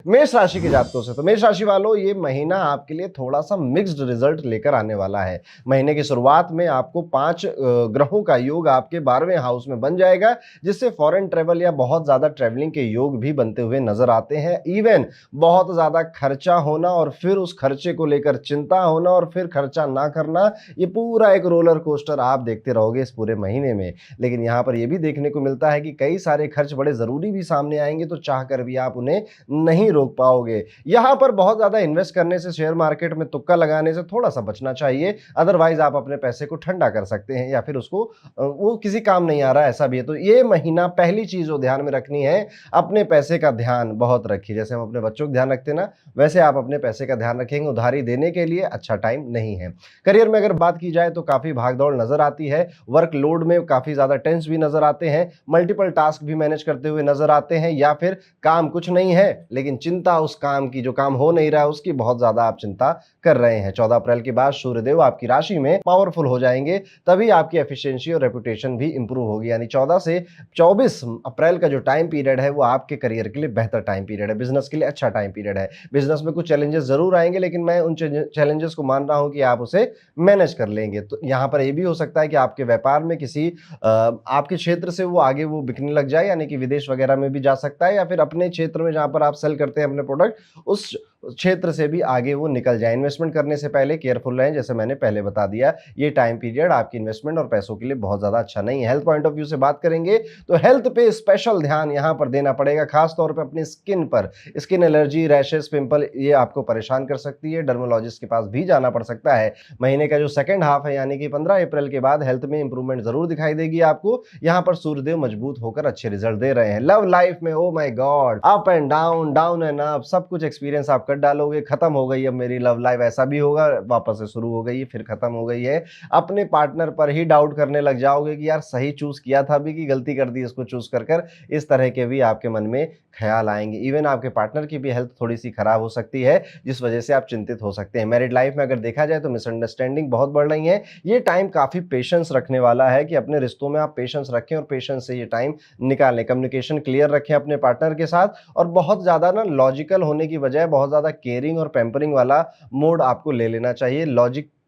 मेष राशि के जातकों से तो मेष राशि वालों, ये महीना आपके लिए थोड़ा सा मिक्स्ड रिजल्ट लेकर आने वाला है। महीने की शुरुआत में आपको 5 ग्रहों का योग आपके 12वें हाउस में बन जाएगा, जिससे फॉरेन ट्रेवल या बहुत ज्यादा ट्रेवलिंग के योग भी बनते हुए नजर आते हैं। इवन बहुत ज्यादा खर्चा होना और फिर उस खर्चे को लेकर चिंता होना और फिर खर्चा ना करना, ये पूरा एक रोलर कोस्टर आप देखते रहोगे इस पूरे महीने में। लेकिन यहाँ पर यह भी देखने को मिलता है कि कई सारे खर्च बड़े जरूरी भी सामने आएंगे, तो चाह कर भी आप उन्हें नहीं रोक पाओगे। यहां पर बहुत ज्यादा इन्वेस्ट करने से, शेयर मार्केट में तुक्का लगाने से थोड़ा सा बचना चाहिए। अदरवाइज आप अपने पैसे को ठंडा कर सकते हैं या फिर उसको वो किसी काम नहीं आ रहा, ऐसा भी है। तो ये महीना पहली चीज जो ध्यान में रखनी है, अपने पैसे का ध्यान बहुत रखिए। जैसे हम अपने बच्चों का ध्यान रखते हैं ना, वैसे आप अपने पैसे का ध्यान रखेंगे। उधारी देने के लिए अच्छा टाइम नहीं है। करियर में अगर बात की जाए तो काफी भागदौड़ नजर आती है। वर्कलोड में काफी ज्यादा टेंस भी नजर आते हैं। मल्टीपल टास्क भी मैनेज करते हुए नजर आते हैं, या फिर काम कुछ नहीं है लेकिन चिंता उस काम की, जो काम हो नहीं रहा है उसकी बहुत ज्यादा आप चिंता कर रहे हैं। 14 अप्रैल के बाद सूर्यदेव आपकी राशि में पावरफुल हो जाएंगे, तभी आपकी एफिशिएंसी और रेपुटेशन भी इंप्रूव होगी। यानी 14 से 24 अप्रैल का जो टाइम पीरियड है वो आपके करियर के लिए बेहतर टाइम पीरियड है, बिजनेस के लिए अच्छा टाइम पीरियड है। बिजनेस में कुछ चैलेंजेस जरूर आएंगे, लेकिन मैं उन चैलेंजेस को मान रहा हूं कि आप उसे मैनेज कर लेंगे। तो यहां पर यह भी हो सकता है कि आपके व्यापार में किसी आपके क्षेत्र से वो आगे वो बिकने लग जाए, यानी कि विदेश वगैरह में भी जा सकता है, या फिर अपने क्षेत्र में जहां पर आप सेल करते हैं अपने प्रोडक्ट, उस क्षेत्र से भी आगे वो निकल जाए। इन्वेस्टमेंट करने से पहले केयरफुल रहें, जैसे मैंने पहले बता दिया। ये टाइम पीरियड आपकी इन्वेस्टमेंट और पैसों के लिए बहुत ज्यादा अच्छा नहीं है। हेल्थ पॉइंट ऑफ व्यू से बात करेंगे तो हेल्थ पे स्पेशल ध्यान यहां पर देना पड़ेगा, खास तौर पे अपनी स्किन पर। स्किन एलर्जी, रैशेस, पिंपल, ये आपको परेशान कर सकती है। डर्मोलॉजिस्ट के पास भी जाना पड़ सकता है। महीने का जो सेकंड हाफ है, यानी कि 15 अप्रैल के बाद हेल्थ में इंप्रूवमेंट जरूर दिखाई देगी आपको। यहां पर सूर्यदेव मजबूत होकर अच्छे रिजल्ट दे रहे हैं। लव लाइफ में oh my God, up and down, down and up, सब कुछ एक्सपीरियंस आप कर डालोगे। खत्म हो गई अब मेरी लव लाइफ, ऐसा भी होगा। वापस से शुरू हो गई, फिर खत्म हो गई है। अपने पार्टनर पर ही डाउट करने लग जाओगे कि यार सही चूज किया था भी कि गलती कर दी इसको चूज कर। इस तरह के भी आपके मन में ख्याल आएंगे। इवन आपके पार्टनर की भी हेल्थ थोड़ी सी खराब हो सकती है, जिस वजह से आप चिंतित हो सकते हैं। मैरिड लाइफ में अगर देखा जाए तो मिसअंडरस्टैंडिंग बहुत बढ़ रही है। ये टाइम काफी पेशेंस रखने वाला है कि अपने रिश्तों में आप पेशेंस रखें और पेशेंस से ये टाइम निकालें। कम्युनिकेशन क्लियर रखें अपने पार्टनर के साथ, और बहुत ज्यादा ना लॉजिकल होने की बजाय बहुत ज्यादा केयरिंग और पैम्परिंग वाला मोड आपको ले लेना चाहिए।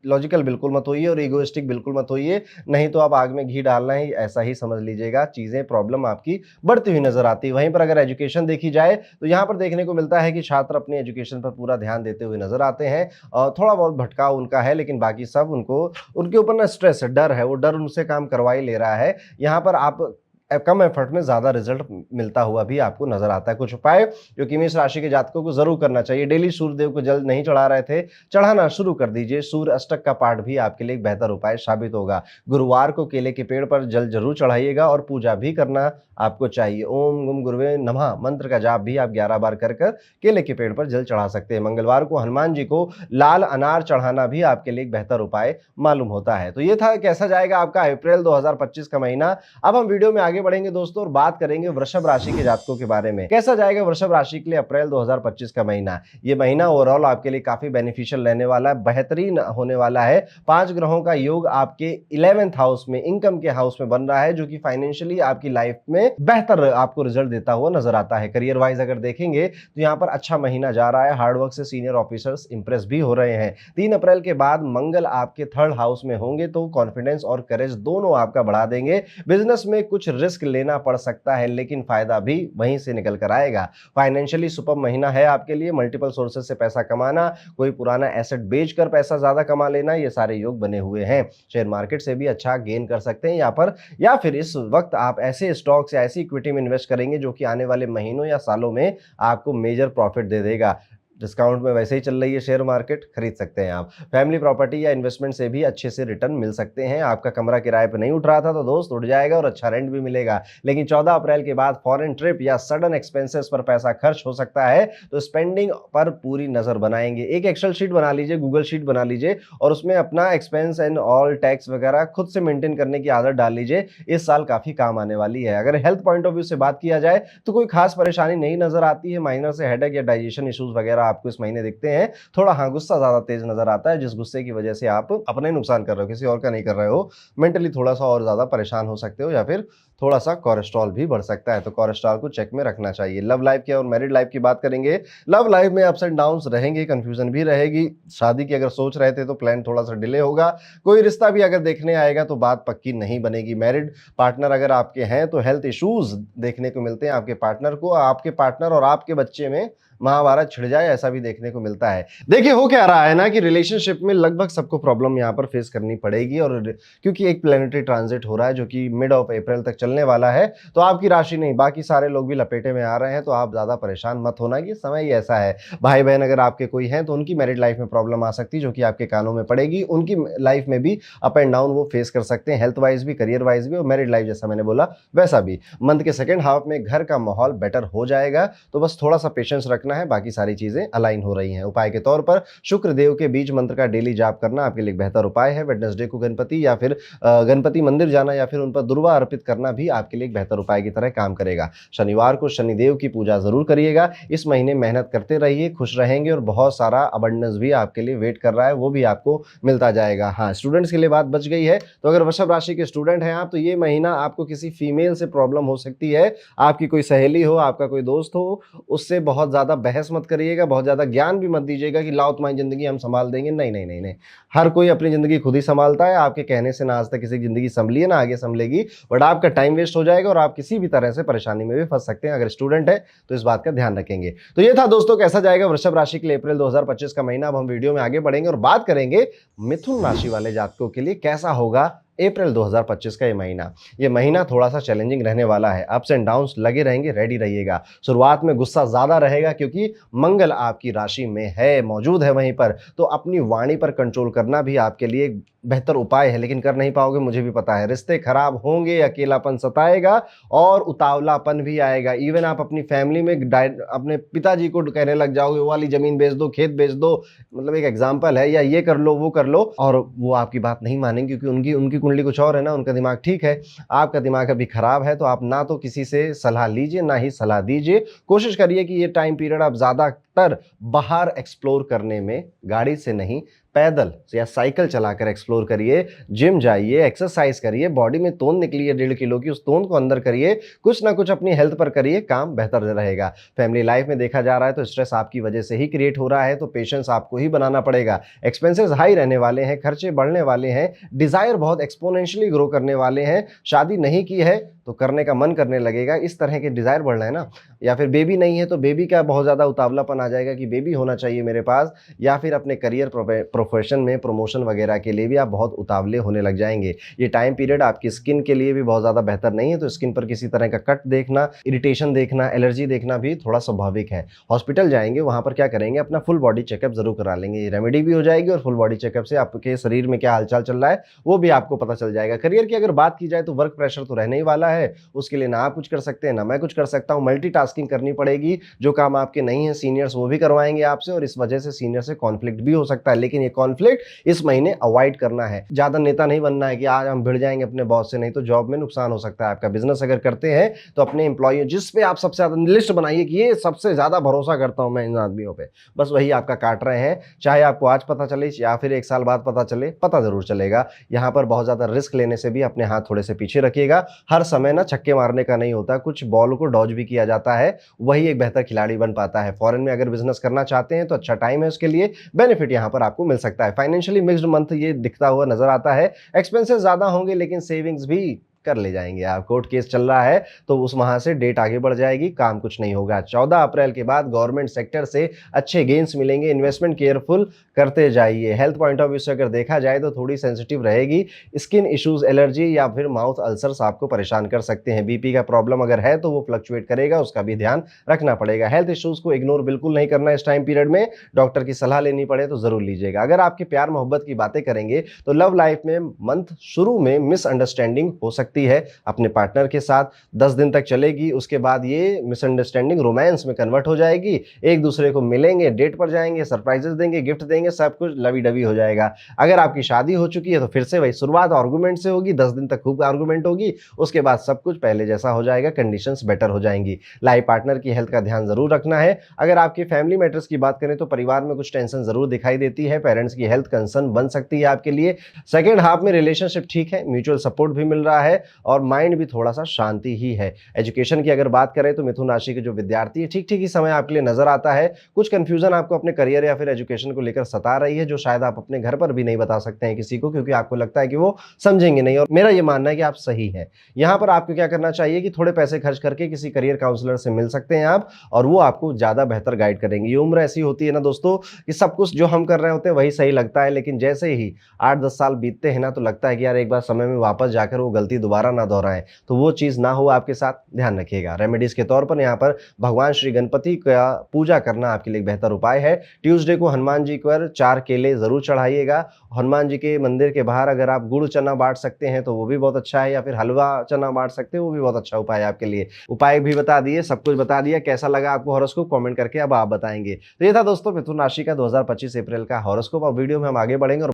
लॉजिकल बिल्कुल मत होइए और इगोइस्टिक बिल्कुल मत होइए, नहीं तो आप आग में घी डालना ही, ऐसा ही समझ लीजिएगा। चीजें, प्रॉब्लम आपकी बढ़ती हुई नजर आती है। वहीं पर अगर एजुकेशन देखी जाए तो यहां पर देखने को मिलता है कि छात्र अपने एजुकेशन पर पूरा ध्यान देते हुए नजर आते हैं। थोड़ा बहुत भटकाव उनका है, लेकिन बाकी सब उनको, उनके ऊपर ना स्ट्रेस है, डर है, वो डर उनसे काम करवा ही ले रहा है। यहाँ पर आप कम एफर्ट में ज्यादा रिजल्ट मिलता हुआ भी आपको नजर आता है। कुछ उपाय जो कि मेष राशि के जातकों को जरूर करना चाहिए। डेली सूर्यदेव को जल नहीं चढ़ा रहे थे, चढ़ाना शुरू कर दीजिए। सूर्य अष्टक का पाठ भी आपके लिए एक बेहतर उपाय साबित होगा। गुरुवार को केले के पेड़ पर जल जरूर चढ़ाइएगा और पूजा भी करना आपको चाहिए। ओम गुम गुरुवे नमः मंत्र का जाप भी आप 11 बार कर केले के पेड़ पर जल चढ़ा सकते हैं। मंगलवार को हनुमान जी को लाल अनार चढ़ाना भी आपके लिए एक बेहतर उपाय मालूम होता है। तो ये था कैसा जाएगा आपका अप्रैल 2025 का महीना। अब हम वीडियो में आगे बढ़ेंगे दोस्तों और बात करेंगे वृषभ राशि के जातकों के बारे में। कैसा जाएगा वृषभ राशि के लिए अप्रैल 2025 का महीना। ये महीना ओवरऑल आपके लिए काफी बेनिफिशियल रहने वाला है, बेहतरीन होने वाला है। 5 ग्रहों का योग आपके 11th हाउस में, इनकम के हाउस में बन रहा है, जो कि फाइनेंशियली आपकी लाइफ में बेहतर आपको रिजल्ट देता हुआ नजर आता है। करियर वाइज अगर देखेंगे तो यहाँ पर अच्छा महीना जा रहा है। हार्डवर्क से सीनियर ऑफिसर्स इंप्रेस भी हो रहे हैं। 3 अप्रैल के बाद मंगल आपके 3rd हाउस में होंगे, तो कॉन्फिडेंस और करेज दोनों आपका बढ़ा देंगे। बिजनेस में कुछ रिस्क लेना पड़ सकता है, लेकिन फायदा भी वहीं से निकल कर आएगा। फाइनेंशियली सुपर महीना है आपके लिए। मल्टीपल सोर्सेज से पैसा कमाना, कोई पुराना एसेट बेचकर पैसा ज्यादा कमा लेना, ये सारे योग बने हुए हैं। शेयर मार्केट से भी अच्छा गेन कर सकते हैं यहाँ पर, या फिर इस वक्त आप ऐसे स्टॉक्स या ऐसी इक्विटी में इन्वेस्ट करेंगे जो कि आने वाले महीनों या सालों में आपको मेजर प्रॉफिट दे देगा। डिस्काउंट में वैसे ही चल रही है शेयर मार्केट, खरीद सकते हैं आप। फैमिली प्रॉपर्टी या इन्वेस्टमेंट से भी अच्छे से रिटर्न मिल सकते हैं। आपका कमरा किराए पर नहीं उठ रहा था तो दोस्त उठ जाएगा और अच्छा रेंट भी मिलेगा। लेकिन 14 अप्रैल के बाद फॉरेन ट्रिप या सडन एक्सपेंसेस पर पैसा खर्च हो सकता है, तो स्पेंडिंग पर पूरी नजर बनाएंगे। एक एक्सेल शीट बना लीजिए, गूगल शीट बना लीजिए और उसमें अपना एक्सपेंस एंड ऑल टैक्स वगैरह खुद से मेंटेन करने की आदत डाल लीजिए। इस साल काफी काम आने वाली है। अगर हेल्थ पॉइंट ऑफ व्यू से बात किया जाए तो कोई खास परेशानी नहीं नजर आती है। माइनर से हेडेक या डाइजेशन इश्यूज वगैरह आपको इस महीने दिखते हैं। थोड़ा हाँ, गुस्सा ज़्यादा तेज नज़र आता है, जिस गुस्से की वजह से आप अपना ही नुकसान कर रहे हो, किसी और का नहीं कर रहे हो। मेंटली थोड़ा-सा और ज़्यादा परेशान हो सकते हो या फिर थोड़ा-सा कोलेस्ट्रॉल भी बढ़ सकता है, तो कोलेस्ट्रॉल को चेक में रखना चाहिए। लव लाइफ़ की और मैरिड लाइफ़ की बात करेंगे। लव लाइफ़ में अप्स एंड डाउन्स रहेंगे, कन्फ्यूज़न भी रहेगी। शादी की अगर सोच रहे थे तो प्लान थोड़ा-सा डिले होगा। कोई रिश्ता भी अगर देखने आएगा तो बात पक्की नहीं बनेगी। मैरिड पार्टनर अगर आपके हैं तो हेल्थ इश्यूज़ देखने को मिलते हैं आपके पार्टनर को। आपके पार्टनर और आपके बच्चे में महाभारत छिड़ जाए, ऐसा भी देखने को मिलता है। देखिए, हो क्या रहा है ना कि रिलेशनशिप में लगभग सबको प्रॉब्लम यहाँ पर फेस करनी पड़ेगी, और क्योंकि एक प्लैनेटरी ट्रांजिट हो रहा है जो कि मिड ऑफ अप्रैल तक चलने वाला है, तो आपकी राशि नहीं, बाकी सारे लोग भी लपेटे में आ रहे हैं, तो आप ज़्यादा परेशान मत होना, ये समय ही ऐसा है। भाई बहन अगर आपके कोई हैं तो उनकी मैरिड लाइफ में प्रॉब्लम आ सकती है जो कि आपके कानों में पड़ेगी। उनकी लाइफ में भी अप एंड डाउन वो फेस कर सकते हैं, हेल्थ वाइज भी, करियर वाइज भी, और मैरिड लाइफ जैसा मैंने बोला वैसा भी। मंथ के सेकेंड हाफ में घर का माहौल बेटर हो जाएगा, तो बस थोड़ा सा पेशेंस रखना है, बाकी सारी चीजें अलाइन हो रही हैं। उपाय के तौर पर शुक्र देव के बीज मंत्र का डेली जाप करना आपके लिए बेहतर उपाय है। वेडनेसडे को गणपति या फिर गणपति मंदिर जाना या फिर उन पर दुर्वा अर्पित करना भी आपके लिए एक बेहतर उपाय की तरह काम करेगा। शनिवार को शनिदेव की पूजा जरूर करिएगा। इस महीने मेहनत करते रहिए, खुश रहेंगे, और बहुत सारा अबंडेंस भी आपके लिए वेट कर रहा है, वो भी आपको मिलता जाएगा। हाँ, स्टूडेंट्स के लिए बात बच गई है, तो अगर वृषभ राशि के स्टूडेंट हैं आप, तो ये महीना आपको किसी फीमेल से प्रॉब्लम हो सकती है। आपकी कोई सहेली हो, आपका कोई दोस्त हो, उससे बहुत ज्यादा बहस मत करिएगा, बहुत ज्यादा ज्ञान भी मत दीजिएगा कि लाओ तुम्हारी जिंदगी हम संभाल देंगे। नहीं नहीं नहीं नहीं, हर कोई अपनी जिंदगी खुद ही संभालता है। आपके कहने से ना आज तक किसी की जिंदगी संभली है ना आगे संभलेगी, बट आपका टाइम वेस्ट हो जाएगा और आप किसी भी तरह से परेशानी में भी फंस सकते हैं। अगर स्टूडेंट है तो इस बात का ध्यान रखेंगे। तो ये था दोस्तों, कैसा जाएगा वृषभ राशि के लिए अप्रैल 2025 का महीना। अब हम वीडियो में आगे बढ़ेंगे और बात करेंगे मिथुन राशि वाले जातकों के लिए कैसा होगा अप्रैल 2025 का ये महीना थोड़ा सा चैलेंजिंग रहने वाला है। अप्स एंड डाउन्स लगे रहेंगे, रेडी रहिएगा। शुरुआत में गुस्सा ज्यादा रहेगा क्योंकि मंगल आपकी राशि में है, मौजूद है वहीं पर, तो अपनी वाणी पर कंट्रोल करना भी आपके लिए एक बेहतर उपाय है, लेकिन कर नहीं पाओगे, मुझे भी पता है। रिश्ते खराब होंगे, अकेलापन सताएगा और उतावलापन भी आएगा। इवन आप अपनी फैमिली में अपने पिताजी को कहने लग जाओगे वो वाली जमीन बेच दो, खेत बेच दो, मतलब एक एग्जाम्पल है, या ये कर लो वो कर लो, और वो आपकी बात नहीं मानेंगे क्योंकि उनकी उनकी कुंडली कुछ और है ना, उनका दिमाग ठीक है, आपका दिमाग अभी खराब है। तो आप ना तो किसी से सलाह लीजिए ना ही सलाह दीजिए। कोशिश करिए कि ये टाइम पीरियड आप ज्यादातर बाहर एक्सप्लोर करने में, गाड़ी से नहीं, पैदल या साइकिल चलाकर एक्सप्लोर करिए। जिम जाइए, एक्सरसाइज करिए, बॉडी में तोंद निकली है 1.5 किलो की, उस तोंद को अंदर करिए, कुछ ना कुछ अपनी हेल्थ पर करिए, काम बेहतर रहेगा। फैमिली लाइफ में देखा जा रहा है तो स्ट्रेस आपकी वजह से ही क्रिएट हो रहा है, तो पेशेंस आपको ही बनाना पड़ेगा। एक्सपेंसेस हाई रहने वाले हैं, खर्चे बढ़ने वाले हैं, डिजायर बहुत एक्सपोनेंशियली ग्रो करने वाले हैं। शादी नहीं की है तो करने का मन करने लगेगा, इस तरह के डिजायर बढ़ रहे हैं ना। या फिर बेबी नहीं है तो बेबी का बहुत ज्यादा उतावलापन आ जाएगा कि बेबी होना चाहिए मेरे पास, या फिर अपने करियर प्रोफेशन में प्रमोशन वगैरह के लिए भी आप बहुत उतावले होने लग जाएंगे। ये टाइम पीरियड आपकी स्किन के लिए भी बहुत ज़्यादा बेहतर नहीं है, तो स्किन पर किसी तरह का कट देखना, इरिटेशन देखना, एलर्जी देखना भी थोड़ा स्वाभाविक है। हॉस्पिटल जाएंगे, वहाँ पर क्या करेंगे, अपना फुल बॉडी चेकअप जरूर करा लेंगे। ये रेमेडी भी हो जाएगी और फुल बॉडी चेकअप से आपके शरीर में क्या हालचाल चल रहा है वो भी आपको पता चल जाएगा। करियर की अगर बात की जाए तो वर्क प्रेशर तो रहने ही वाला है, उसके लिए ना आप कुछ कर सकते हैं ना मैं कुछ कर सकता हूँ। मल्टीटास्किंग करनी पड़ेगी, जो काम आपके नहीं है सीनियर्स वो भी करवाएंगे आपसे, और इस वजह से सीनियर से कॉन्फ्लिक्ट भी हो सकता है। लेकिन ये कॉन्फ्लिक्ट इस महीने अवॉइड करना है। ज्यादा नेता नहीं बनना है कि आज हम भिड़ जाएंगे अपने बॉस से, नहीं तो जॉब में नुकसान हो सकता है आपका। बिजनेस अगर करते हैं तो अपने एम्प्लॉय जिस पे आप सबसे ज्यादा लिस्ट बनाइए कि ये सबसे ज्यादा भरोसा करता हूं मैं इन आदमियों पे, बस वही आपका काट रहे हैं। चाहे आपको आज पता चले या फिर 1 साल बाद पता चले, पता जरूर चलेगा। यहाँ पर बहुत ज्यादा रिस्क लेने से भी अपने हाथ थोड़े से पीछे रखिएगा। हर समय ना छक्के मारने का नहीं होता, कुछ बॉल को डॉज भी किया जाता है, वही एक बेहतर खिलाड़ी बन पाता है। फॉरेन में अगर बिजनेस करना चाहते हैं तो अच्छा टाइम है उसके लिए, बेनिफिट यहाँ पर आपको मिल सकता है। फाइनेंशियली मिक्स्ड मंथ ये दिखता हुआ नजर आता है। एक्सपेंसेस ज्यादा होंगे लेकिन सेविंग्स भी कर ले जाएंगे आप। कोर्ट केस चल रहा है तो उस वहां से डेट आगे बढ़ जाएगी, काम कुछ नहीं होगा। 14 अप्रैल के बाद गवर्नमेंट सेक्टर से अच्छे गेन्स मिलेंगे। इन्वेस्टमेंट केयरफुल करते जाइए। हेल्थ पॉइंट ऑफ व्यू से अगर देखा जाए तो थोड़ी सेंसिटिव रहेगी। स्किन इश्यूज, एलर्जी या फिर माउथ अल्सर्स आपको परेशान कर सकते हैं। बीपी का प्रॉब्लम अगर है तो वो फ्लक्चुएट करेगा, उसका भी ध्यान रखना पड़ेगा। हेल्थ इश्यूज को इग्नोर बिल्कुल नहीं करना इस टाइम पीरियड में। डॉक्टर की सलाह लेनी पड़े तो जरूर लीजिएगा। अगर आपके प्यार मोहब्बत की बातें करेंगे तो लव लाइफ में मंथ शुरू में मिसअंडरस्टैंडिंग हो सकती सकती है अपने पार्टनर के साथ, 10 दिन तक चलेगी। उसके बाद ये मिसअंडरस्टैंडिंग रोमांस में कन्वर्ट हो जाएगी, एक दूसरे को मिलेंगे, डेट पर जाएंगे, सरप्राइजेस देंगे, गिफ्ट देंगे, सब कुछ लवी डवी हो जाएगा। अगर आपकी शादी हो चुकी है तो फिर से वही शुरुआत आर्गुमेंट से होगी, 10 दिन तक खूब आर्गुमेंट होगी, उसके बाद सब कुछ पहले जैसा हो जाएगा, कंडीशंस बेटर हो जाएंगी। लाइफ पार्टनर की हेल्थ का ध्यान जरूर रखना है। अगर आपकी फैमिली मैटर्स की बात करें तो परिवार में कुछ टेंशन जरूर दिखाई देती है, पेरेंट्स की हेल्थ कंसर्न बन सकती है आपके लिए। सेकेंड हाफ में रिलेशनशिप ठीक है, म्यूचुअल सपोर्ट भी मिल रहा है और माइंड भी थोड़ा सा शांति ही है। एजुकेशन की अगर बात करें तो मिथुन राशि के जो विद्यार्थी है ठीक ठीक ही समय आपके लिए नजर आता है। कुछ कंफ्यूजन आपको अपने करियर या फिर एजुकेशन को लेकर सता रही है, जो शायद आप अपने घर पर भी नहीं बता सकते हैं किसी को, क्योंकि आपको लगता है कि वो समझेंगे नहीं, और मेरा ये मानना है कि आप सही हैं। यहाँ पर आपको क्या करना चाहिए कि थोड़े पैसे खर्च करके किसी करियर काउंसलर से मिल सकते हैं आप, और वो आपको ज्यादा बेहतर गाइड करेंगे। ये उम्र ऐसी होती है ना दोस्तों कि सब कुछ जो हम कर रहे होते हैं वही सही लगता है, लेकिन जैसे ही 8-10 साल बीतते हैं ना तो लगता है कि यार एक बार समय में वापस जाकर वो गलती दोबारा ना दोहराएं। तो वो चीज ना हो आपके साथ, ध्यान रखिएगा। रेमेडीज के तौर पर यहाँ पर भगवान श्री गणपति का पूजा करना आपके लिए बेहतर उपाय है। ट्यूसडे को हनुमान जी पर 4 केले जरूर चढ़ाइएगा। हनुमान जी के मंदिर के बाहर अगर आप गुड़ चना बांट सकते हैं तो वो भी बहुत अच्छा है, या फिर हलवा चना बांट सकते हैं, वो भी बहुत अच्छा उपाय है आपके लिए। उपाय भी बता दिए, सब कुछ बता दिया। कैसा लगा आपको हॉरोस्कोप, कमेंट करके अब आप बताएंगे। तो ये था दोस्तों मिथुन राशि का 2025 अप्रैल का हॉरोस्कोप। अब वीडियो में हम आगे बढ़ेंगे और